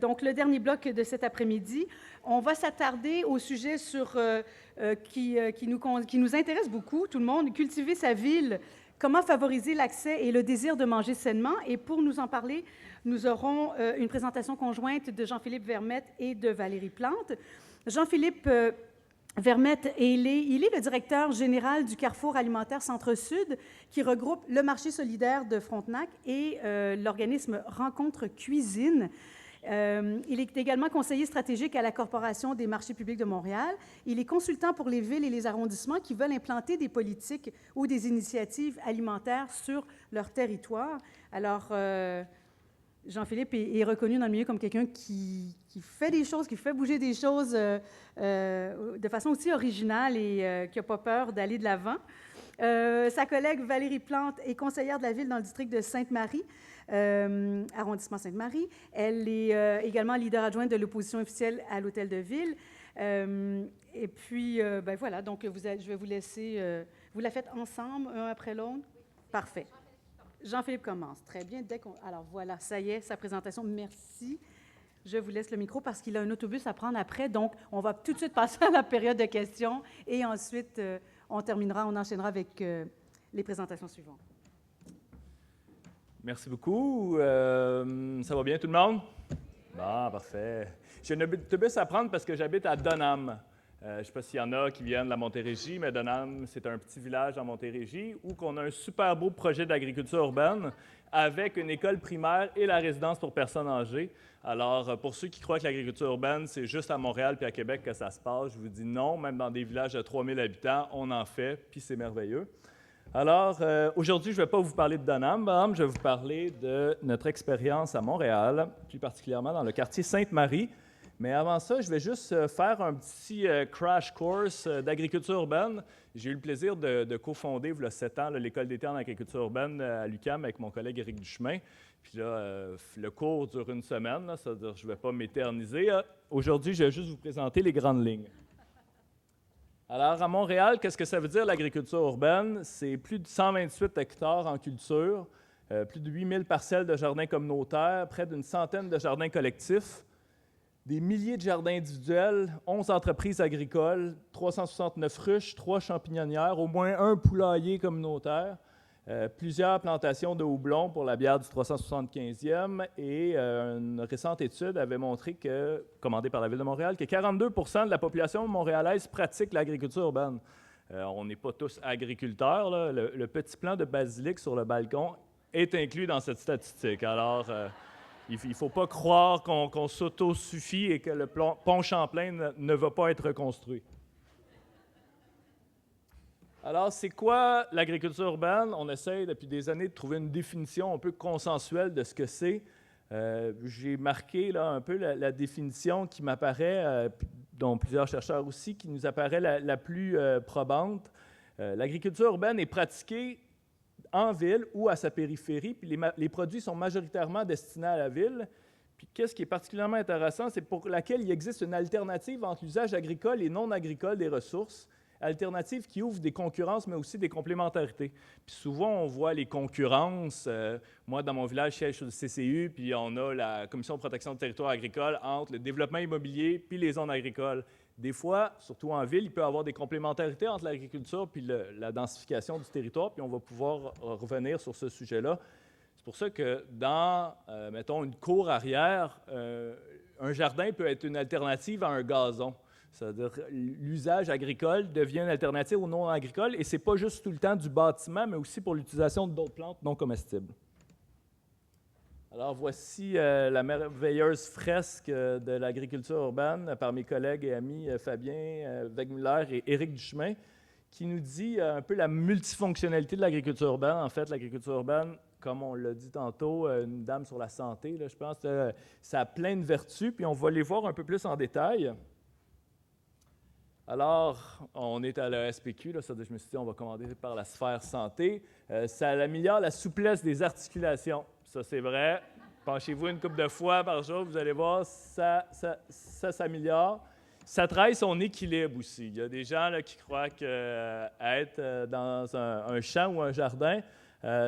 Donc, le dernier bloc de cet après-midi, on va s'attarder au sujet qui nous intéresse beaucoup, tout le monde, cultiver sa ville, comment favoriser l'accès et le désir de manger sainement. Et pour nous en parler, nous aurons une présentation conjointe de Jean-Philippe Vermette et de Valérie Plante. Jean-Philippe Vermette, il est le directeur général du Carrefour alimentaire Centre-Sud, qui regroupe le marché solidaire de Frontenac et l'organisme Rencontre Cuisine. Il est également conseiller stratégique à la Corporation des marchés publics de Montréal. Il est consultant pour les villes et les arrondissements qui veulent implanter des politiques ou des initiatives alimentaires sur leur territoire. Alors, Jean-Philippe est reconnu dans le milieu comme quelqu'un qui fait des choses, qui fait bouger des choses de façon aussi originale et qui n'a pas peur d'aller de l'avant. Sa collègue Valérie Plante est conseillère de la ville dans le district de Sainte-Marie, arrondissement Sainte-Marie. Elle est également leader adjointe de l'opposition officielle à l'Hôtel de Ville. Et puis, voilà, donc je vais vous laisser... vous la faites ensemble, un après l'autre? Parfait. Jean-Philippe commence. Très bien. Alors voilà, ça y est, sa présentation. Merci. Je vous laisse le micro parce qu'il a un autobus à prendre après. Donc, on va tout de suite passer à la période de questions et ensuite, on enchaînera avec les présentations suivantes. Merci beaucoup. Ça va bien tout le monde? Bon, parfait. J'ai un autobus à prendre parce que j'habite à Dunham. Je ne sais pas s'il y en a qui viennent de la Montérégie, mais Dunham, c'est un petit village en Montérégie où on a un super beau projet d'agriculture urbaine avec une école primaire et la résidence pour personnes âgées. Alors, pour ceux qui croient que l'agriculture urbaine, c'est juste à Montréal puis à Québec que ça se passe, je vous dis non. Même dans des villages de 3000 habitants, on en fait, puis c'est merveilleux. Alors, aujourd'hui, je ne vais pas vous parler de Dunham, je vais vous parler de notre expérience à Montréal, plus particulièrement dans le quartier Sainte-Marie. Mais avant ça, je vais juste faire un petit crash course d'agriculture urbaine. J'ai eu le plaisir de cofonder, il y a 7 ans, l'école d'été en agriculture urbaine à l'UQAM avec mon collègue Éric Duchemin. Puis là, le cours dure une semaine, c'est-à-dire que je ne vais pas m'éterniser. Aujourd'hui, je vais juste vous présenter les grandes lignes. Alors, à Montréal, qu'est-ce que ça veut dire l'agriculture urbaine? C'est plus de 128 hectares en culture, plus de 8000 parcelles de jardins communautaires, près d'une centaine de jardins collectifs, des milliers de jardins individuels, 11 entreprises agricoles, 369 ruches, 3 champignonnières, au moins un poulailler communautaire, plusieurs plantations de houblon pour la bière du 375e et une récente étude avait montré que, commandée par la Ville de Montréal, que 42 de la population montréalaise pratique l'agriculture urbaine. On n'est pas tous agriculteurs, là. Le petit plant de basilic sur le balcon est inclus dans cette statistique. Alors, il ne faut pas croire qu'on s'autosuffit et que le pont Champlain ne va pas être reconstruit. Alors, c'est quoi l'agriculture urbaine? On essaie depuis des années de trouver une définition un peu consensuelle de ce que c'est. J'ai marqué là, un peu la définition qui m'apparaît, dont plusieurs chercheurs aussi, qui nous apparaît la plus probante. L'agriculture urbaine est pratiquée en ville ou à sa périphérie, puis les produits sont majoritairement destinés à la ville. Puis qu'est-ce qui est particulièrement intéressant, c'est pour laquelle il existe une alternative entre l'usage agricole et non agricole des ressources, alternative qui ouvre des concurrences, mais aussi des complémentarités. Puis souvent, on voit les concurrences. Moi, dans mon village, je siège sur le CCU, puis on a la Commission de protection du territoire agricole entre le développement immobilier puis les zones agricoles. Des fois, surtout en ville, il peut y avoir des complémentarités entre l'agriculture puis la densification du territoire, puis on va pouvoir revenir sur ce sujet-là. C'est pour ça que dans, mettons, une cour arrière, un jardin peut être une alternative à un gazon. C'est-à-dire l'usage agricole devient une alternative au non agricole, et ce n'est pas juste tout le temps du bâtiment, mais aussi pour l'utilisation d'autres plantes non comestibles. Alors, voici la merveilleuse fresque de l'agriculture urbaine par mes collègues et amis Fabien Wegmuller et Éric Duchemin, qui nous dit un peu la multifonctionnalité de l'agriculture urbaine. En fait, l'agriculture urbaine, comme on l'a dit tantôt, une dame sur la santé, là, je pense, ça a plein de vertus, puis on va les voir un peu plus en détail. Alors, on est à la SPQ, là, ça, je me suis dit, on va commander par la sphère santé. Ça améliore la souplesse des articulations. Ça, c'est vrai. Penchez-vous une couple de fois par jour, vous allez voir, ça s'améliore. Ça travaille son équilibre aussi. Il y a des gens là, qui croient qu'être dans un champ ou un jardin,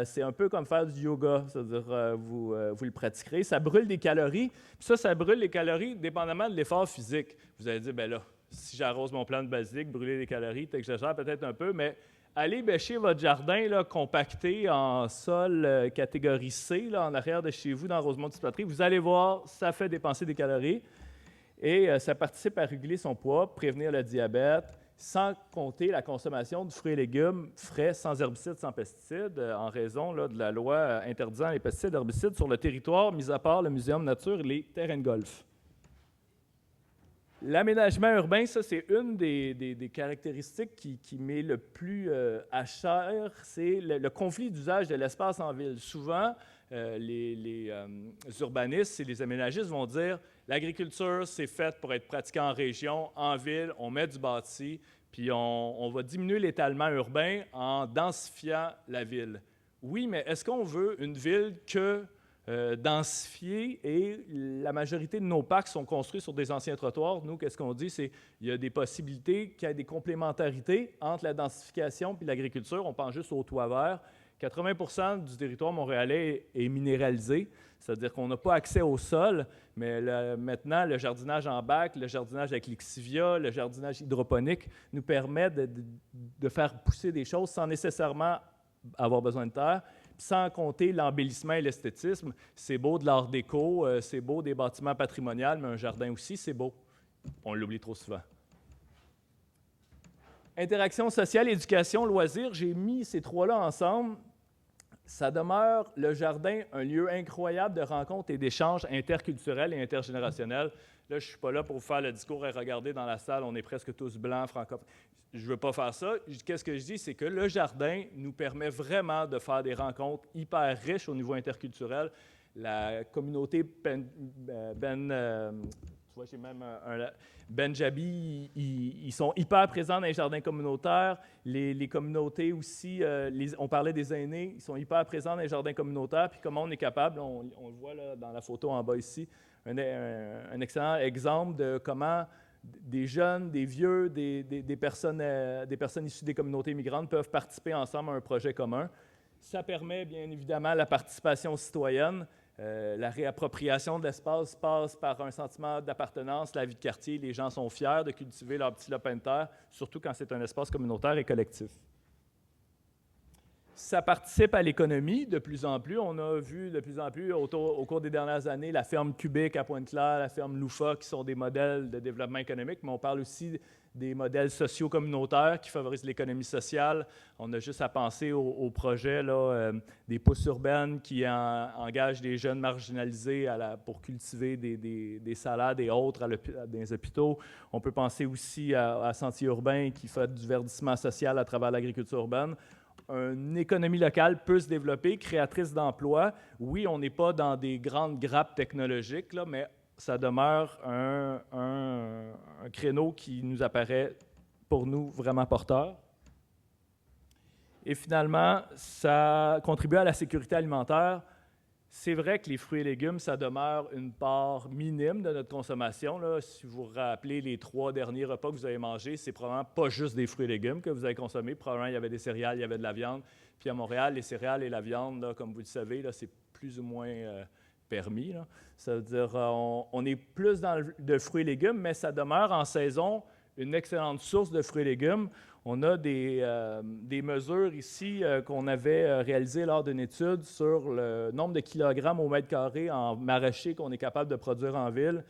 C'est un peu comme faire du yoga, c'est-à-dire vous le pratiquerez. Ça brûle des calories. Puis ça brûle les calories dépendamment de l'effort physique. Vous allez dire, bien là, si j'arrose mon plant de basilic, brûler des calories, peut-être que j'exagère peut-être un peu, mais allez bêcher votre jardin là, compacté en sol catégorie C, là, en arrière de chez vous, dans Rosemont-Tipoterie. Vous allez voir, ça fait dépenser des calories et ça participe à réguler son poids, prévenir le diabète, sans compter la consommation de fruits et légumes frais, sans herbicides, sans pesticides, en raison là, de la loi interdisant les pesticides et herbicides sur le territoire, mis à part le Muséum Nature et les terrains de golf. L'aménagement urbain, ça, c'est une des caractéristiques qui m'est le plus à chair, c'est le conflit d'usage de l'espace en ville. Souvent, les urbanistes et les aménagistes vont dire l'agriculture, c'est fait pour être pratiquée en région, en ville, on met du bâti, puis on va diminuer l'étalement urbain en densifiant la ville. Oui, mais est-ce qu'on veut une ville que densifiée et la majorité de nos parcs sont construits sur des anciens trottoirs? Nous, qu'est-ce qu'on dit? C'est qu'il y a des possibilités, qu'il y ait des complémentarités entre la densification et l'agriculture. On pense juste au toit vert. 80% du territoire montréalais est minéralisé, c'est-à-dire qu'on n'a pas accès au sol, mais maintenant, le jardinage en bac, le jardinage avec l'exivia, le jardinage hydroponique nous permet de faire pousser des choses sans nécessairement avoir besoin de terre, sans compter l'embellissement et l'esthétisme. C'est beau de l'art déco, c'est beau des bâtiments patrimoniaux, mais un jardin aussi, c'est beau. On l'oublie trop souvent. Interaction sociale, éducation, loisirs, j'ai mis ces trois-là ensemble. Ça demeure, le jardin, un lieu incroyable de rencontres et d'échanges interculturels et intergénérationnels. Là, je ne suis pas là pour vous faire le discours et regarder dans la salle, on est presque tous blancs, francophones. Je ne veux pas faire ça. Qu'est-ce que je dis? C'est que le jardin nous permet vraiment de faire des rencontres hyper riches au niveau interculturel. La communauté tu vois, j'ai même Benjabi, ils sont hyper présents dans les jardins communautaires. Les communautés aussi, on parlait des aînés, ils sont hyper présents dans les jardins communautaires. Puis comment on est capable, on le voit là, dans la photo en bas ici, un excellent exemple de comment des jeunes, des vieux, des personnes issues des communautés migrantes peuvent participer ensemble à un projet commun. Ça permet bien évidemment la participation citoyenne. La réappropriation de l'espace passe par un sentiment d'appartenance, la vie de quartier. Les gens sont fiers de cultiver leur petit lopin de terre, surtout quand c'est un espace communautaire et collectif. Ça participe à l'économie de plus en plus. On a vu de plus en plus au cours des dernières années la ferme Cubique à Pointe-Claire, la ferme Loufa, qui sont des modèles de développement économique, mais on parle aussi des modèles sociaux communautaires qui favorisent l'économie sociale. On a juste à penser au projet là, des pousses urbaines qui engagent des jeunes marginalisés pour cultiver des salades et autres dans les hôpitaux. On peut penser aussi à Sentier urbain qui fait du verdissement social à travers l'agriculture urbaine. Une économie locale peut se développer, créatrice d'emplois. Oui, on n'est pas dans des grandes grappes technologiques, là, mais ça demeure un créneau qui nous apparaît, pour nous, vraiment porteur. Et finalement, ça contribue à la sécurité alimentaire. C'est vrai que les fruits et légumes, ça demeure une part minime de notre consommation. Là. Si vous vous rappelez les 3 derniers repas que vous avez mangés, c'est probablement pas juste des fruits et légumes que vous avez consommés. Probablement, il y avait des céréales, il y avait de la viande. Puis à Montréal, les céréales et la viande, là, comme vous le savez, là, c'est plus ou moins permis. Là. Ça veut dire on est plus dans le fruits et légumes, mais ça demeure en saison une excellente source de fruits et légumes. On a des mesures ici qu'on avait réalisées lors d'une étude sur le nombre de kilogrammes au mètre carré en maraîcher qu'on est capable de produire en ville.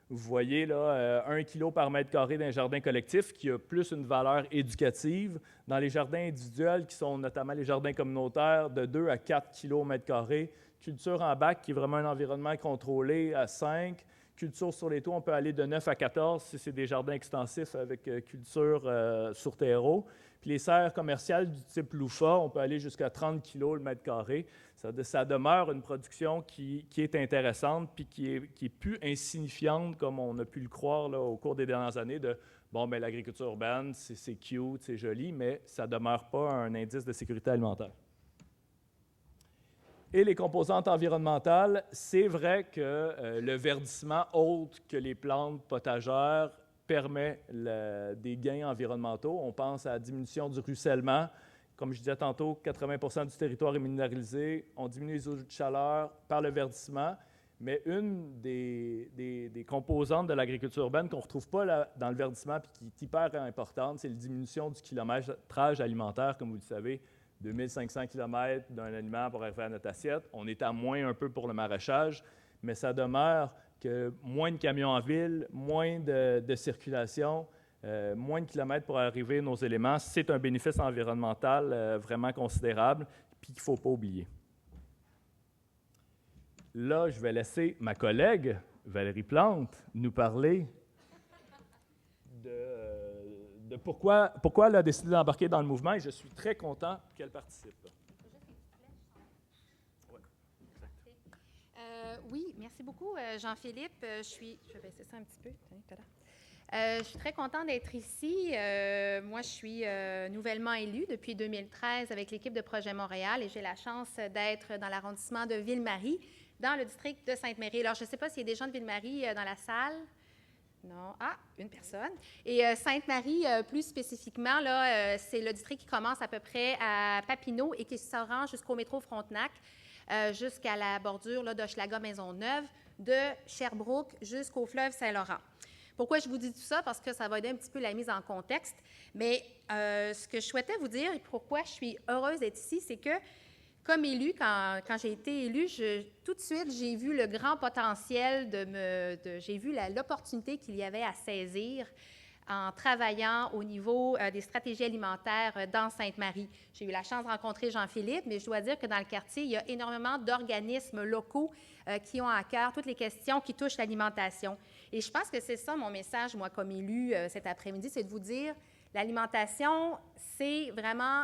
Vous voyez là 1 kilo par mètre carré d'un jardin collectif qui a plus une valeur éducative. Dans les jardins individuels, qui sont notamment les jardins communautaires, de 2 à 4 kilos au mètre carré. Culture en bac, qui est vraiment un environnement contrôlé, à 5. Culture sur les toits, on peut aller de 9 à 14 si c'est des jardins extensifs avec culture sur terreau. Puis les serres commerciales du type Loufa, on peut aller jusqu'à 30 kg le mètre carré. Ça demeure une production qui est intéressante puis qui est plus insignifiante comme on a pu le croire là, au cours des dernières années de bon, bien, l'agriculture urbaine, c'est cute, c'est joli, mais ça ne demeure pas un indice de sécurité alimentaire. Et les composantes environnementales, c'est vrai que le verdissement autre que les plantes potagères permet des gains environnementaux. On pense à la diminution du ruissellement Comme je disais tantôt, 80 du territoire est minéralisé. On diminue les eaux de chaleur par le verdissement. Mais une des composantes de l'agriculture urbaine qu'on ne retrouve pas dans le verdissement et qui est hyper importante, c'est la diminution du kilométrage alimentaire, comme vous le savez. 2500 km d'un aliment pour arriver à notre assiette. On est à moins un peu pour le maraîchage, mais ça demeure que moins de camions en ville, moins de circulation, moins de kilomètres pour arriver à nos éléments. C'est un bénéfice environnemental vraiment considérable, puis qu'il ne faut pas oublier. Là, je vais laisser ma collègue, Valérie Plante, nous parler de pourquoi elle a décidé d'embarquer dans le mouvement, et je suis très content qu'elle participe. Oui, merci beaucoup, Jean-Philippe. Je vais baisser ça un petit peu. Je suis très contente d'être ici. Moi, je suis nouvellement élue depuis 2013 avec l'équipe de Projet Montréal et j'ai la chance d'être dans l'arrondissement de Ville-Marie, dans le district de Sainte-Marie. Alors, je ne sais pas s'il y a des gens de Ville-Marie dans la salle. Non. Ah, une personne. Et Sainte-Marie, plus spécifiquement, là, c'est le district qui commence à peu près à Papineau et qui se rend jusqu'au métro Frontenac, jusqu'à la bordure d'Hochelaga-Maisonneuve, de Sherbrooke jusqu'au fleuve Saint-Laurent. Pourquoi je vous dis tout ça? Parce que ça va aider un petit peu la mise en contexte. Mais ce que je souhaitais vous dire et pourquoi je suis heureuse d'être ici, c'est que, comme élue, quand j'ai été élue, tout de suite, j'ai vu le grand potentiel, j'ai vu l'opportunité qu'il y avait à saisir en travaillant au niveau des stratégies alimentaires dans Sainte-Marie. J'ai eu la chance de rencontrer Jean-Philippe, mais je dois dire que dans le quartier, il y a énormément d'organismes locaux qui ont à cœur toutes les questions qui touchent l'alimentation. Et je pense que c'est ça mon message, moi, comme élue cet après-midi, c'est de vous dire, l'alimentation, c'est vraiment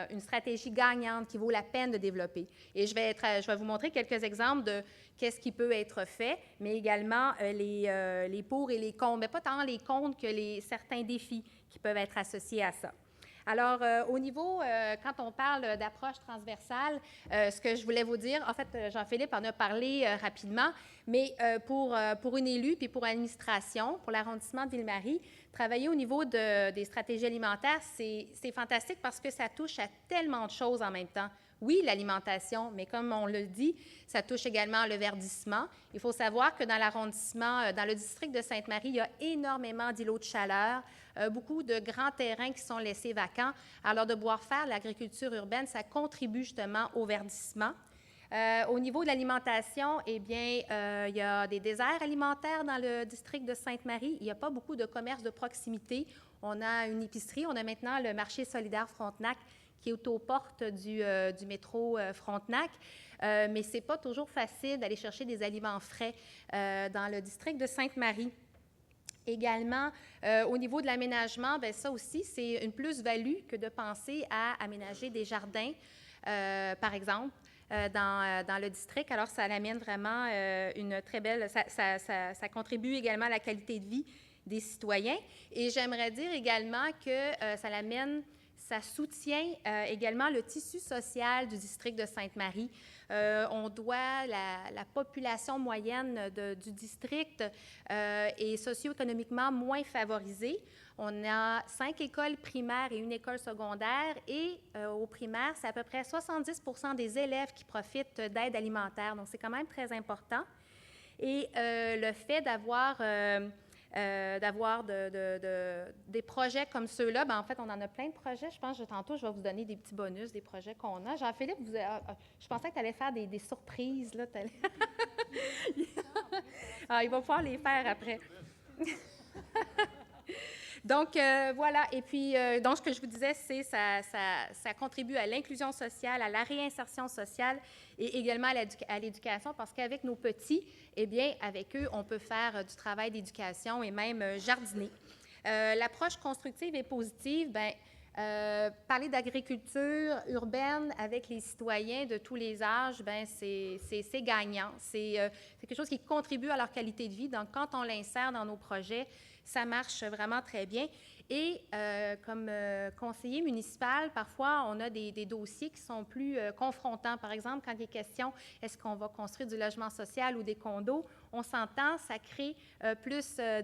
une stratégie gagnante qui vaut la peine de développer. Et je vais vous montrer quelques exemples de qu'est-ce qui peut être fait, mais également les pour et les contre, mais pas tant les contre que certains défis qui peuvent être associés à ça. Alors, au niveau, quand on parle d'approche transversale, ce que je voulais vous dire, en fait, Jean-Philippe en a parlé rapidement, mais pour une élue puis pour l'administration, pour l'arrondissement de Ville-Marie, travailler au niveau des stratégies alimentaires, c'est fantastique parce que ça touche à tellement de choses en même temps. Oui, l'alimentation, mais comme on le dit, ça touche également le verdissement. Il faut savoir que dans l'arrondissement, dans le district de Sainte-Marie, il y a énormément d'îlots de chaleur, beaucoup de grands terrains qui sont laissés vacants. Alors, de pouvoir faire l'agriculture urbaine, ça contribue justement au verdissement. Au niveau de l'alimentation, eh bien, il y a des déserts alimentaires dans le district de Sainte-Marie. Il n'y a pas beaucoup de commerces de proximité. On a une épicerie. On a maintenant le marché solidaire Frontenac qui est aux portes du métro Frontenac. Mais ce n'est pas toujours facile d'aller chercher des aliments frais dans le district de Sainte-Marie. Également, au niveau de l'aménagement, bien, ça aussi, c'est une plus-value que de penser à aménager des jardins, par exemple, dans le district. Alors, ça amène vraiment une très belle... Ça contribue également à la qualité de vie des citoyens. Et j'aimerais dire également que ça soutient également le tissu social du district de Sainte-Marie. On doit, la population moyenne du district est socio-économiquement moins favorisée. On a 5 écoles primaires et une école secondaire et au primaire, c'est à peu près 70 des élèves qui profitent d'aide alimentaire. Donc, c'est quand même très important. Et le fait d'avoir des projets comme ceux-là, bien, en fait, on en a plein de projets. Je pense que tantôt, je vais vous donner des petits bonus des projets qu'on a. Jean-Philippe, je pensais que tu allais faire des surprises. Là, il va pouvoir les faire après. Donc, voilà. Et puis, donc, ce que je vous disais, c'est que ça contribue à l'inclusion sociale, à la réinsertion sociale et également à l'éducation parce qu'avec nos petits, eh bien, avec eux, on peut faire du travail d'éducation et même jardiner. L'approche constructive et positive, bien, parler d'agriculture urbaine avec les citoyens de tous les âges, bien, c'est gagnant. C'est quelque chose qui contribue à leur qualité de vie. Donc, quand on l'insère dans nos projets, Ça marche vraiment très bien. Et comme conseiller municipal, parfois, on a des dossiers qui sont plus confrontants. Par exemple, quand il est question, est-ce qu'on va construire du logement social ou des condos, on s'entend, ça crée plus pas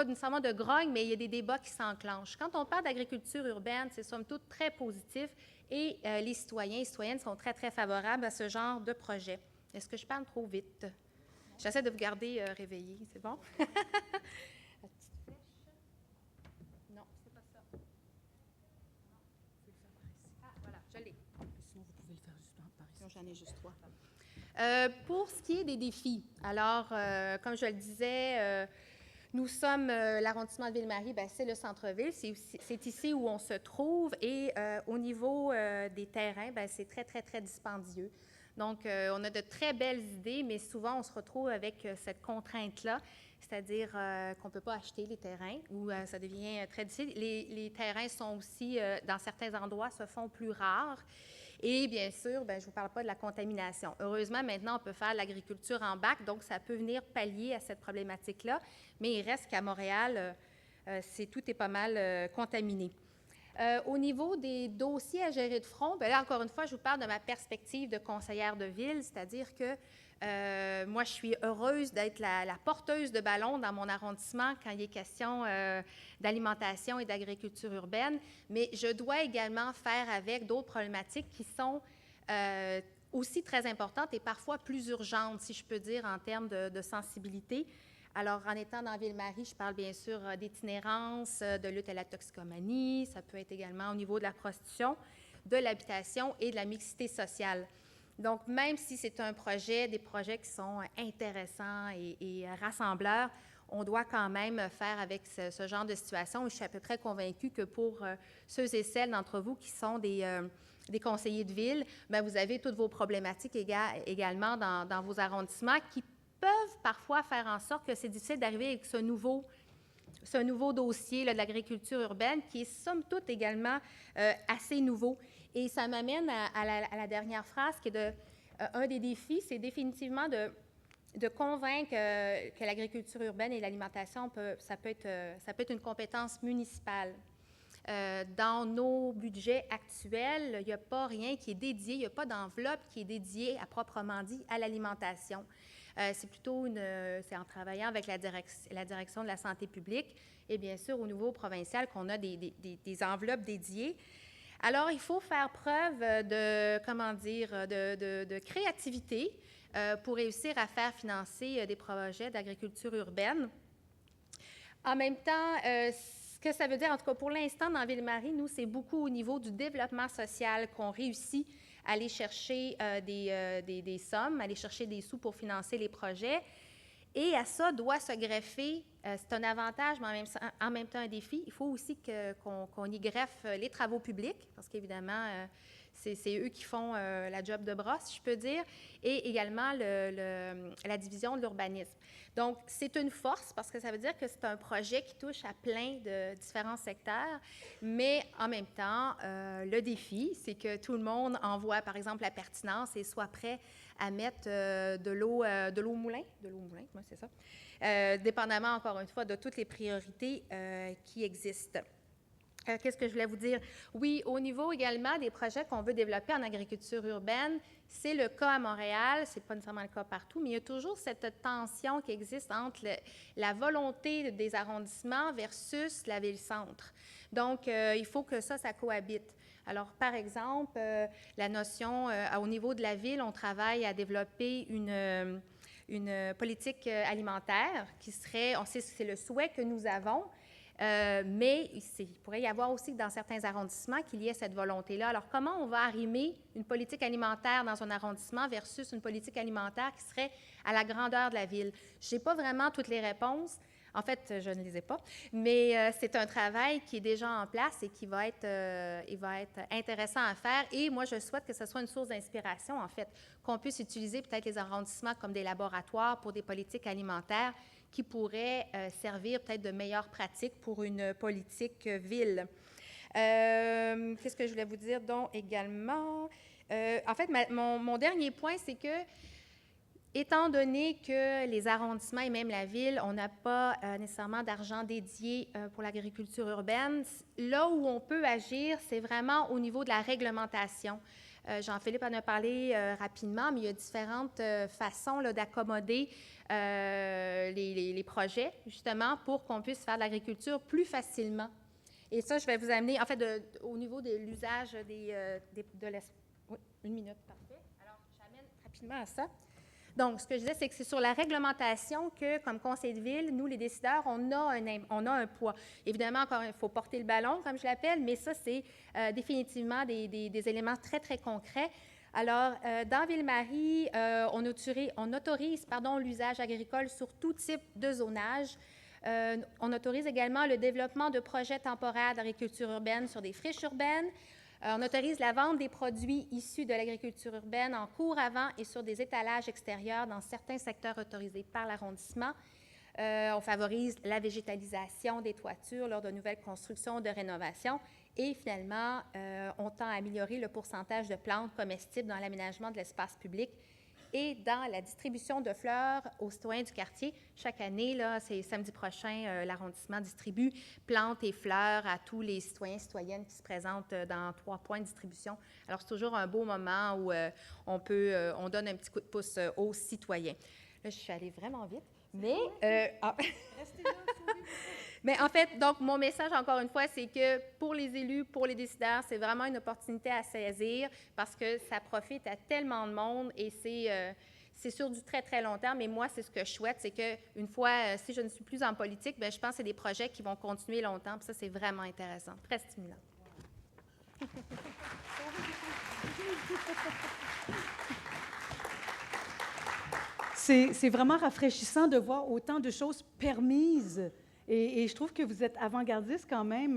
nécessairement de grogne, mais il y a des débats qui s'enclenchent. Quand on parle d'agriculture urbaine, c'est somme toute très positif et les citoyens et citoyennes sont très, très favorables à ce genre de projet. Est-ce que je parle trop vite? J'essaie de vous garder réveillé, c'est bon? Non, c'est pas ça. Ah, voilà, je l'ai. Sinon, vous pouvez le faire juste par ici. J'en ai juste 3. Pour ce qui est des défis, alors, comme je le disais, nous sommes l'arrondissement de Ville-Marie, c'est le centre-ville, c'est ici où on se trouve et au niveau des terrains, c'est très, très, très dispendieux. Donc, on a de très belles idées, mais souvent, on se retrouve avec cette contrainte-là, c'est-à-dire qu'on ne peut pas acheter les terrains ou ça devient très difficile. Les terrains sont aussi, dans certains endroits, se font plus rares. Et bien sûr, je ne vous parle pas de la contamination. Heureusement, maintenant, on peut faire l'agriculture en bac, donc ça peut venir pallier à cette problématique-là, mais il reste qu'à Montréal, tout est pas mal contaminé. Au niveau des dossiers à gérer de front, là, encore une fois, je vous parle de ma perspective de conseillère de ville, c'est-à-dire que moi, je suis heureuse d'être la porteuse de ballon dans mon arrondissement quand il est question d'alimentation et d'agriculture urbaine, mais je dois également faire avec d'autres problématiques qui sont aussi très importantes et parfois plus urgentes, si je peux dire, en termes de sensibilité. Alors, en étant dans Ville-Marie, je parle bien sûr d'itinérance, de lutte à la toxicomanie, ça peut être également au niveau de la prostitution, de l'habitation et de la mixité sociale. Donc, même si c'est des projets qui sont intéressants et rassembleurs, on doit quand même faire avec ce genre de situation. Je suis à peu près convaincue que pour ceux et celles d'entre vous qui sont des conseillers de ville, vous avez toutes vos problématiques également dans vos arrondissements qui peuvent parfois faire en sorte que c'est difficile d'arriver avec ce nouveau dossier là, de l'agriculture urbaine qui est somme toute également assez nouveau. Et ça m'amène à la dernière phrase qui est un des défis, c'est définitivement de convaincre que l'agriculture urbaine et l'alimentation, ça peut être une compétence municipale. Dans nos budgets actuels, il n'y a pas rien qui est dédié, il n'y a pas d'enveloppe qui est dédiée à proprement dit à l'alimentation. C'est plutôt c'est en travaillant avec la direction de la santé publique et bien sûr au niveau provincial qu'on a des enveloppes dédiées. Alors, il faut faire preuve de créativité pour réussir à faire financer des projets d'agriculture urbaine. En même temps, ce que ça veut dire, en tout cas pour l'instant, dans Ville-Marie, nous, c'est beaucoup au niveau du développement social qu'on réussit à aller chercher des sommes, aller chercher des sous pour financer les projets. Et à ça doit se greffer, c'est un avantage, mais en même temps un défi. Il faut aussi qu'on y greffe les travaux publics, parce qu'évidemment, c'est eux qui font la job de bras, si je peux dire, et également la division de l'urbanisme. Donc, c'est une force parce que ça veut dire que c'est un projet qui touche à plein de différents secteurs, mais en même temps, le défi, c'est que tout le monde en voit, par exemple, la pertinence et soit prêt à mettre de l'eau au moulin, moi c'est ça, dépendamment, encore une fois, de toutes les priorités qui existent. Qu'est-ce que je voulais vous dire? Oui, au niveau également des projets qu'on veut développer en agriculture urbaine, c'est le cas à Montréal, c'est pas nécessairement le cas partout, mais il y a toujours cette tension qui existe entre la volonté des arrondissements versus la ville-centre. Donc, il faut que ça cohabite. Alors, par exemple, la notion, au niveau de la ville, on travaille à développer une politique alimentaire qui serait, on sait que c'est le souhait que nous avons, mais il pourrait y avoir aussi dans certains arrondissements qu'il y ait cette volonté-là. Alors, comment on va arrimer une politique alimentaire dans un arrondissement versus une politique alimentaire qui serait à la grandeur de la ville? Je n'ai pas vraiment toutes les réponses. En fait, je ne les ai pas, mais c'est un travail qui est déjà en place et qui va être intéressant à faire. Et moi, je souhaite que ce soit une source d'inspiration, en fait, qu'on puisse utiliser peut-être les arrondissements comme des laboratoires pour des politiques alimentaires qui pourraient servir peut-être de meilleures pratiques pour une politique ville. Qu'est-ce que je voulais vous dire donc également? En fait, mon dernier point, c'est que Étant donné que les arrondissements et même la ville, on n'a pas nécessairement d'argent dédié pour l'agriculture urbaine, là où on peut agir, c'est vraiment au niveau de la réglementation. Jean-Philippe en a parlé rapidement, mais il y a différentes façons là, d'accommoder les projets, justement, pour qu'on puisse faire de l'agriculture plus facilement. Et ça, je vais vous amener, en fait, au niveau de l'usage de l'espace. Oui, 1 minute, parfait. Alors, j'amène rapidement à ça. Donc, ce que je disais, c'est que c'est sur la réglementation que, comme conseil de ville, nous, les décideurs, on a un poids. Évidemment, encore, il faut porter le ballon, comme je l'appelle, mais ça, c'est définitivement des éléments très, très concrets. Alors, dans Ville-Marie, on autorise l'usage agricole sur tout type de zonage. On autorise également le développement de projets temporaires d'agriculture urbaine sur des friches urbaines. On autorise la vente des produits issus de l'agriculture urbaine en cours avant et sur des étalages extérieurs dans certains secteurs autorisés par l'arrondissement. On favorise la végétalisation des toitures lors de nouvelles constructions de rénovation. Et finalement, on tend à améliorer le pourcentage de plantes comestibles dans l'aménagement de l'espace public et dans la distribution de fleurs aux citoyens du quartier. Chaque année, là, c'est samedi prochain, l'arrondissement distribue plantes et fleurs à tous les citoyens et citoyennes qui se présentent dans 3 points de distribution. Alors, c'est toujours un beau moment où on donne un petit coup de pouce aux citoyens. Là, je suis allée vraiment vite, mais... Restez là, mais en fait, donc, mon message, encore une fois, c'est que pour les élus, pour les décideurs, c'est vraiment une opportunité à saisir parce que ça profite à tellement de monde et c'est sur du très, très long terme. Et moi, c'est ce que je souhaite, c'est qu'une fois, si je ne suis plus en politique, bien, je pense que c'est des projets qui vont continuer longtemps. Puis ça, c'est vraiment intéressant, très stimulant. C'est vraiment rafraîchissant de voir autant de choses permises. Et je trouve que vous êtes avant-gardiste quand même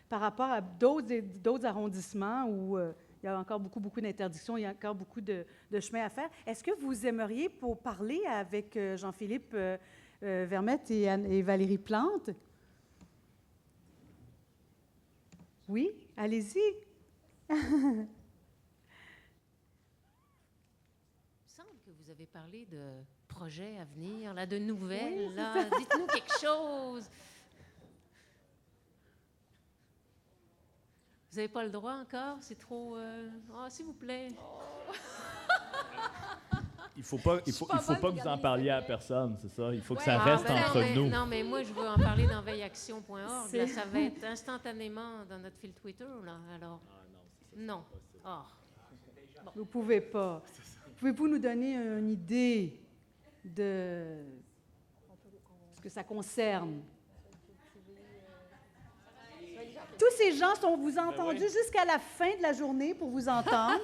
par rapport à d'autres arrondissements où il y a encore beaucoup d'interdictions, il y a encore beaucoup de chemin à faire. Est-ce que vous aimeriez pour parler avec Jean-Philippe Vermette et Valérie Plante? Oui, allez-y. Il me semble que vous avez parlé de projets à venir, là, de nouvelles. Oui, là. Dites-nous quelque chose. Vous n'avez pas le droit encore? C'est trop... s'il vous plaît. Il faut pas que vous en parliez à personne, c'est ça? Il faut que ça reste entre nous. Non, mais moi, je veux en parler dans veillaction.org. Là, ça va être instantanément dans notre fil Twitter, là. Alors, non. Oh. Bon. Vous ne pouvez pas. Pouvez-vous nous donner une idée de ce que ça concerne? Tous ces gens vous entendus jusqu'à la fin de la journée pour vous entendre.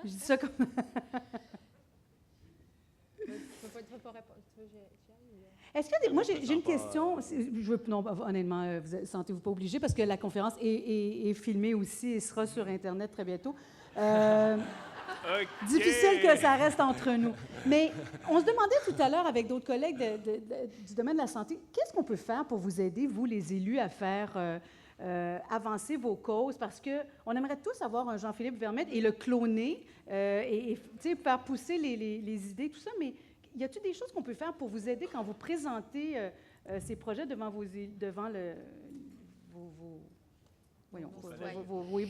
Je dis ça comme... Est-ce que moi j'ai une question. Non, honnêtement, vous sentez-vous pas obligé parce que la conférence est filmée aussi et sera sur Internet très bientôt. Okay. Difficile que ça reste entre nous. Mais on se demandait tout à l'heure avec d'autres collègues du domaine de la santé, qu'est-ce qu'on peut faire pour vous aider, vous, les élus, à faire avancer vos causes? Parce qu'on aimerait tous avoir un Jean-Philippe Vermette et le cloner et faire pousser les idées, tout ça, mais y a-t-il des choses qu'on peut faire pour vous aider quand vous présentez ces projets devant vos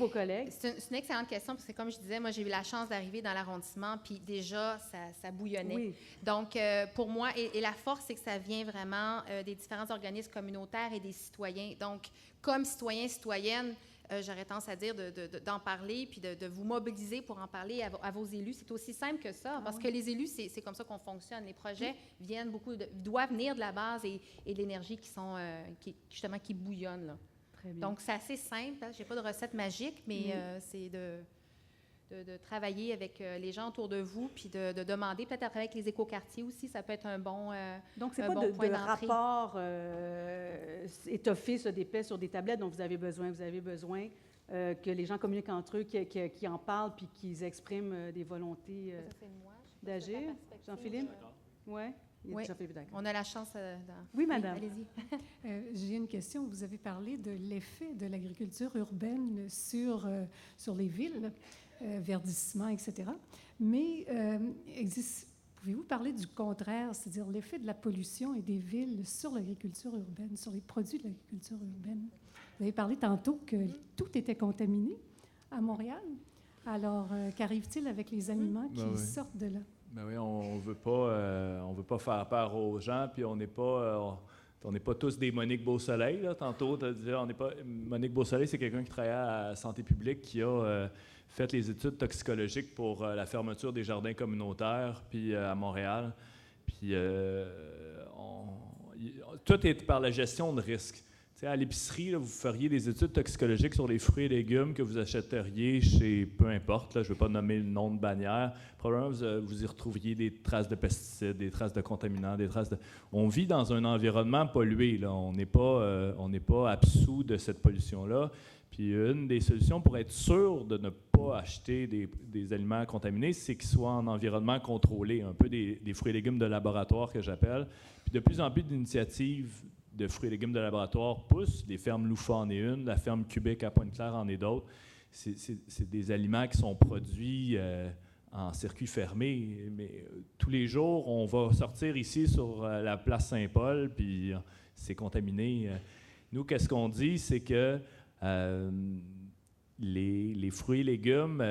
collègues? C'est une excellente question, parce que comme je disais, moi, j'ai eu la chance d'arriver dans l'arrondissement, puis déjà, ça bouillonnait. Oui. Donc, pour moi, et la force, c'est que ça vient vraiment des différents organismes communautaires et des citoyens. Donc, comme citoyens, j'aurais tendance à dire d'en parler, puis de vous mobiliser pour en parler à vos élus. C'est aussi simple que ça, parce que les élus, c'est comme ça qu'on fonctionne. Les projets doivent venir de la base et de l'énergie qui bouillonne, là. Donc, c'est assez simple. Hein? Je n'ai pas de recette magique, mais c'est de travailler avec les gens autour de vous, puis de demander, peut-être avec les écoquartiers aussi, ça peut être un bon Donc, ce n'est pas de rapport étoffé sur des paix, sur des tablettes dont vous avez besoin. Vous avez besoin que les gens communiquent entre eux, qui en parlent, puis qu'ils expriment des volontés d'agir. Jean-Philippe? Oui. Oui, on a la chance Oui, madame. Allez-y. J'ai une question. Vous avez parlé de l'effet de l'agriculture urbaine sur les villes, verdissement, etc. Mais Pouvez-vous parler du contraire, c'est-à-dire l'effet de la pollution et des villes sur l'agriculture urbaine, sur les produits de l'agriculture urbaine? Vous avez parlé tantôt que tout était contaminé à Montréal. Alors, qu'arrive-t-il avec les aliments qui sortent de là? Ben oui, on veut pas faire peur aux gens, puis on n'est pas tous des Monique Beausoleil, là. Tantôt, tu as dit, Monique Beausoleil, c'est quelqu'un qui travaillait à Santé publique, qui a fait les études toxicologiques pour la fermeture des jardins communautaires, puis à Montréal. Puis tout est par la gestion de risque. T'sais, à l'épicerie, là, vous feriez des études toxicologiques sur les fruits et légumes que vous achèteriez chez peu importe, là, je ne vais pas nommer le nom de bannière. Probablement, vous y retrouviez des traces de pesticides, des traces de contaminants, des traces de... On vit dans un environnement pollué, là. On n'est pas absous de cette pollution-là. Puis une des solutions pour être sûr de ne pas acheter des aliments contaminés, c'est qu'ils soient en environnement contrôlé, un peu des fruits et légumes de laboratoire que j'appelle. Puis de plus en plus d'initiatives de fruits et légumes de laboratoire poussent. Les fermes Loufa en est une, la ferme Cubic à Pointe-Claire en est d'autres. C'est des aliments qui sont produits en circuit fermé. Mais tous les jours, on va sortir ici sur la place Saint-Paul, puis c'est contaminé. Nous, qu'est-ce qu'on dit, c'est que les fruits et légumes,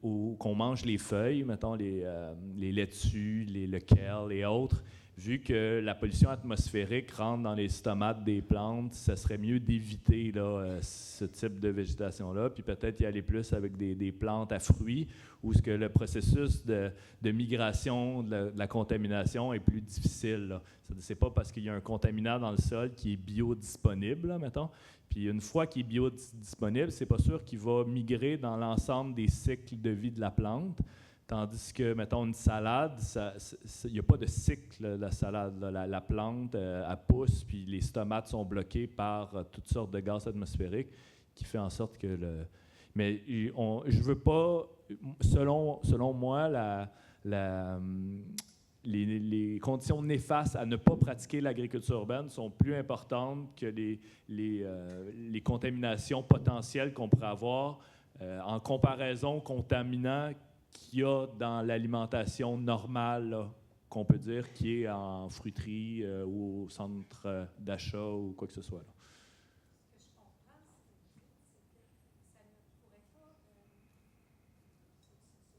qu'on mange les feuilles, mettons les laitues, le kale et autres, vu que la pollution atmosphérique rentre dans les stomates des plantes, ça serait mieux d'éviter ce type de végétation-là, puis peut-être y aller plus avec des plantes à fruits, où ce que le processus de migration de la contamination est plus difficile. Ce n'est pas parce qu'il y a un contaminant dans le sol qui est biodisponible, là, mettons. Puis une fois qu'il est biodisponible, c'est pas sûr qu'il va migrer dans l'ensemble des cycles de vie de la plante. Tandis que, mettons, une salade, il n'y a pas de cycle, la salade. La plante, elle pousse, puis les stomates sont bloqués par toutes sortes de gaz atmosphériques qui fait en sorte que Mais je veux pas, selon moi, les conditions néfastes à ne pas pratiquer l'agriculture urbaine sont plus importantes que les contaminations potentielles qu'on pourrait avoir en comparaison aux contaminants qu'il y a dans l'alimentation normale, là, qu'on peut dire, qui est en fruiterie ou au centre d'achat ou quoi que ce soit. Là. Ce que je comprends, c'est que ça ne pourrait pas,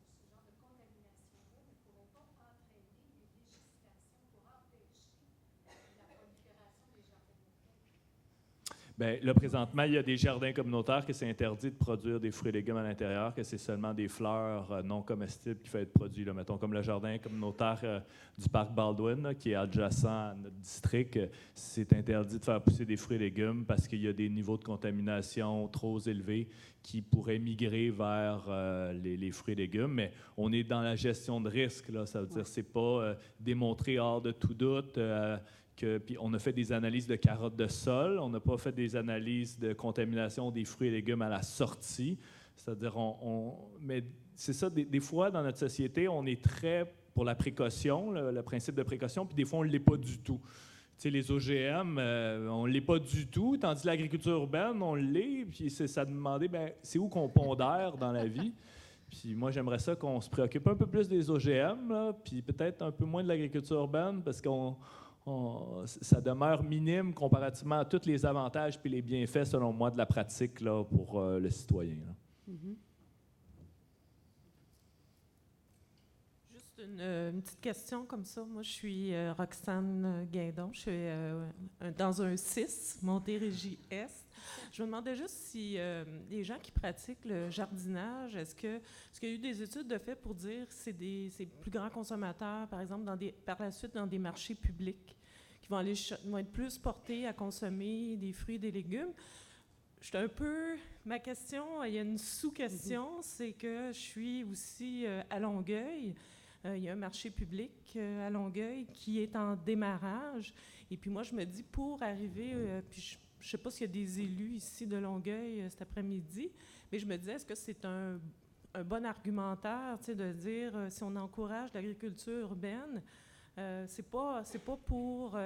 ce genre de contamination-là ne pourrait pas entraîner des législations pour empêcher la prolifération des jardins communautaires. Bien, là, présentement, il y a des jardins communautaires que c'est interdit de produire des fruits et légumes à l'intérieur, que c'est seulement des fleurs non comestibles qui peuvent être produits. Là. Mettons, comme le jardin communautaire du parc Baldwin, là, qui est adjacent à notre district, c'est interdit de faire pousser des fruits et légumes parce qu'il y a des niveaux de contamination trop élevés qui pourraient migrer vers les fruits et légumes. Mais on est dans la gestion de risque. Là. Ça veut dire que ce n'est pas démontré hors de tout doute. Puis on a fait des analyses de carottes de sol, on n'a pas fait des analyses de contamination des fruits et légumes à la sortie. C'est-à-dire, mais c'est ça, des fois, dans notre société, on est très pour la précaution, le principe de précaution, puis des fois, on ne l'est pas du tout. Tu sais, les OGM, on ne l'est pas du tout, tandis que l'agriculture urbaine, on l'est, puis ça demandait, bien, c'est où qu'on pondère dans la vie? Puis moi, j'aimerais ça qu'on se préoccupe un peu plus des OGM, là, puis peut-être un peu moins de l'agriculture urbaine, parce ça demeure minime comparativement à tous les avantages et les bienfaits, selon moi, de la pratique là, pour le citoyen. Mm-hmm. Juste une petite question comme ça. Moi, je suis Roxane Guindon. Je suis dans un 6, Montérégie-Est. Je me demandais juste si les gens qui pratiquent le jardinage, est-ce qu'il y a eu des études de fait pour dire que c'est plus grands consommateurs, par exemple, par la suite dans des marchés publics, qui vont être plus portés à consommer des fruits et des légumes? Ma question, il y a une sous-question, c'est que je suis aussi à Longueuil. Il y a un marché public à Longueuil qui est en démarrage. Et puis moi, je me dis, pour arriver, puis je ne sais pas s'il y a des élus ici de Longueuil cet après-midi, mais je me disais, est-ce que c'est un bon argumentaire, de dire, si on encourage l'agriculture urbaine, c'est pas pour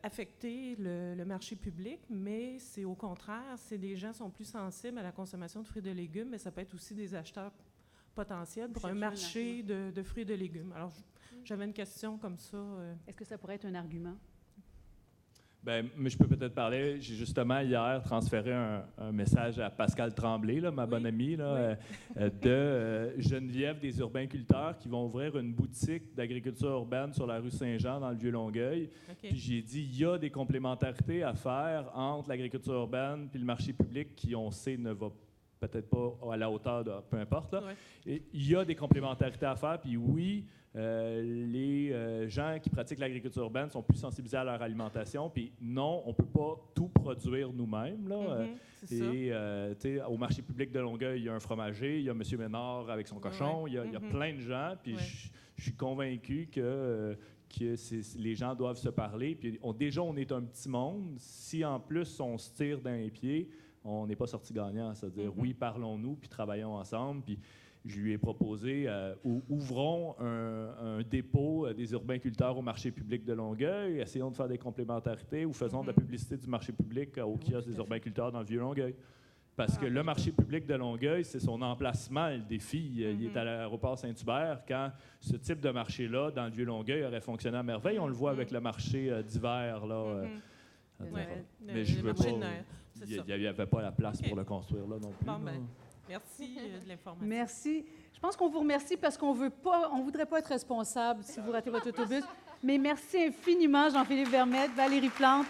affecter le marché public, mais c'est au contraire, les gens sont plus sensibles à la consommation de fruits et de légumes, mais ça peut être aussi des acheteurs potentiels pour un marché de fruits et de légumes. Alors, j'avais une question comme ça. Est-ce que ça pourrait être un argument? Bien, mais je peux peut-être parler. J'ai justement, hier, transféré un message à Pascal Tremblay, là, ma bonne amie, là, de Geneviève des Urbainculteurs qui vont ouvrir une boutique d'agriculture urbaine sur la rue Saint-Jean, dans le Vieux-Longueuil. OK. Puis j'ai dit, il y a des complémentarités à faire entre l'agriculture urbaine puis le marché public qui, on sait, ne va peut-être pas à la hauteur de... Peu importe, là. Ouais. Et il y a des complémentarités à faire. Puis oui, les gens qui pratiquent l'agriculture urbaine sont plus sensibilisés à leur alimentation. Puis non, on ne peut pas tout produire nous-mêmes, là. C'est ça. Et tu sais, au marché public de Longueuil, il y a un fromager, il y a M. Ménard avec son cochon, il y a plein de gens. Puis je suis convaincu que les gens doivent se parler. Puis déjà, on est un petit monde. Si en plus on se tire dans les pieds, on n'est pas sorti gagnant. C'est-à-dire, oui, parlons-nous, puis travaillons ensemble. Puis je lui ai proposé, ouvrons un dépôt des urbainculteurs au marché public de Longueuil, essayons de faire des complémentarités ou faisons de la publicité du marché public au kiosque des urbainculteurs dans le Vieux-Longueuil. Parce que le marché public de Longueuil, c'est son emplacement, le défi. Il est à l'aéroport Saint-Hubert. Quand ce type de marché-là, dans le Vieux-Longueuil, aurait fonctionné à merveille, on le voit avec le marché d'hiver, là. Mais je veux pas... Il n'y avait pas la place pour le construire là non plus. Bon, ben, merci de l'information. Merci. Je pense qu'on vous remercie parce qu'on voudrait pas être responsable si vous ratez votre autobus. Mais merci infiniment, Jean-Philippe Vermette, Valérie Plante,